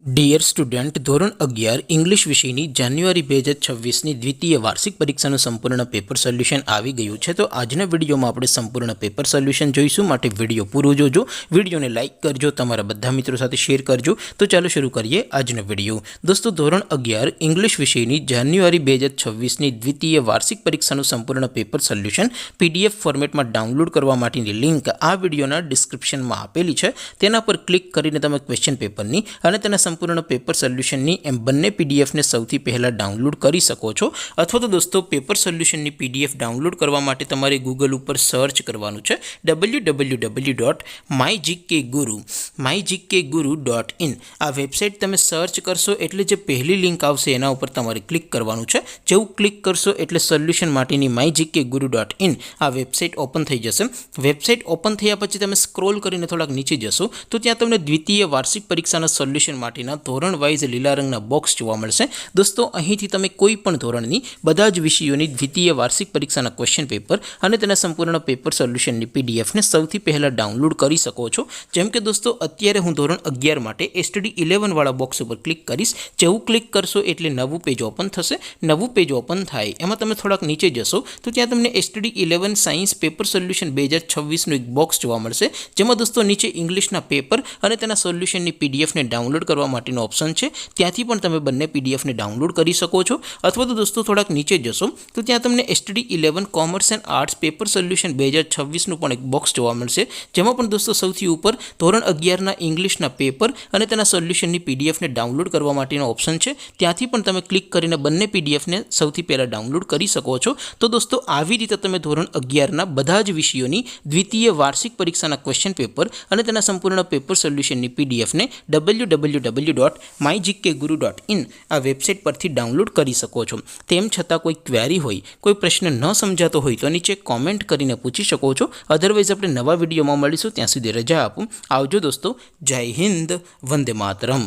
Dear student, ધોરણ 11 English વિષયની જાન્યુઆરી 2026ની દ્વિતીય વાર્ષિક પરીક્ષાનું સંપૂર્ણ પેપર સોલ્યુશન આવી ગયું છે. તો આજના વિડીયોમાં આપણે સંપૂર્ણ પેપર સોલ્યુશન જોઈશું, માટે વિડીયો પૂરો જોજો. વિડીયોને લાઇક કરજો, તમારા બધા મિત્રો સાથે શેર કરજો. તો ચાલો શરૂ કરીએ આજનો વિડીયો. દોસ્તો, ધોરણ 11 ઇંગ્લિશ વિષયની જાન્યુઆરી 2026ની દ્વિતીય વાર્ષિક પરીક્ષાનું સંપૂર્ણ પેપર સોલ્યુશન PDF ફોર્મેટમાં ડાઉનલોડ કરવા માટેની લિંક આ વિડીયોના ડિસ્ક્રિપ્શનમાં આપેલી છે. તેના પર ક્લિક કરીને તમે ક્વેશ્ચન પેપરની અને તેના સંપૂર્ણ પેપર સોલ્યુશનની એમ બંને પીડીએફને સૌથી પહેલાં ડાઉનલોડ કરી શકો છો. અથવા તો દોસ્તો, પેપર સોલ્યુશનની PDF ડાઉનલોડ કરવા માટે તમારે ગૂગલ ઉપર સર્ચ કરવાનું છે www.mygkguru.in. આ વેબસાઇટ તમે સર્ચ કરશો એટલે જે પહેલી લિંક આવશે એના ઉપર તમારે ક્લિક કરવાનું છે. જેવું ક્લિક કરશો એટલે સોલ્યુશન માટેની mygkguru.in આ વેબસાઇટ ઓપન થઈ જશે. વેબસાઇટ ઓપન થયા પછી તમે સ્ક્રોલ કરીને થોડાક નીચે જશો તો ત્યાં તમને દ્વિતીય વાર્ષિક પરીક્ષાના સોલ્યુશન માટેના ધોરણ વાઇઝ લીલા રંગના બોક્સ જોવા મળશે. દોસ્તો, અહીંથી તમે કોઈ પણ ધોરણની બધા જ વિષયોની દ્વિતીય વાર્ષિક પરીક્ષાના ક્વેશ્ચન પેપર અને તેના સંપૂર્ણ પેપર સોલ્યુશનની PDFને સૌથી પહેલાં ડાઉનલોડ કરી શકો છો. જેમ કે દોસ્તો, અત્યારે હું ધોરણ 11 માટે STD 11 વાળા બોક્સ ઉપર ક્લિક કરીશ. જેવું ક્લિક કરશો એટલે નવું પેજ ઓપન થશે. નવું પેજ ઓપન થાય એમાં તમે થોડાક નીચે જશો તો ત્યાં તમને STD 11 સાયન્સ પેપર સોલ્યુશન 2026નું એક બોક્સ જોવા મળશે. જેમાં દોસ્તો નીચે ઇંગ્લિશના પેપર અને તેના સોલ્યુશનની PDFને ડાઉનલોડ કરવા માટેનો ઓપ્શન છે. ત્યાંથી પણ તમે બંને PDFને ડાઉનલોડ કરી શકો છો. અથવા તો દોસ્તો થોડાક નીચે જશો તો ત્યાં તમને STD 11 commerce and arts paper solution 2026નું પણ એક બોક્સ જોવા મળશે. જેમાં પણ દોસ્તો સૌથી ઉપર ધોરણ 11ના ઇંગ્લિશના પેપર અને તેના સોલ્યુશનની PDFને ડાઉનલોડ કરવા માટેનો ઓપ્શન છે. ત્યાંથી પણ તમે ક્લિક કરીને બંને PDFને સૌથી પહેલાં ડાઉનલોડ કરી શકો છો. તો દોસ્તો, આવી રીતે તમે ધોરણ 11ના બધા જ વિષયોની દ્વિતીય વાર્ષિક પરીક્ષાના ક્વેશ્ચન પેપર અને તેના સંપૂર્ણ પેપર સોલ્યુશનની PDFને www.mygkguru.in આ વેબસાઇટ પરથી ડાઉનલોડ કરી શકો છો. તેમ છતાં કોઈ ક્વેરી હોય, કોઈ પ્રશ્ન ન સમજાતો હોય તો નીચે કોમેન્ટ કરીને પૂછી શકો છો. અધરવાઇઝ આપણે નવા વિડીયોમાં મળીશું. ત્યાં સુધી રજા આપું. આવજો દોસ્તો. જય હિન્દ. વંદે માતરમ.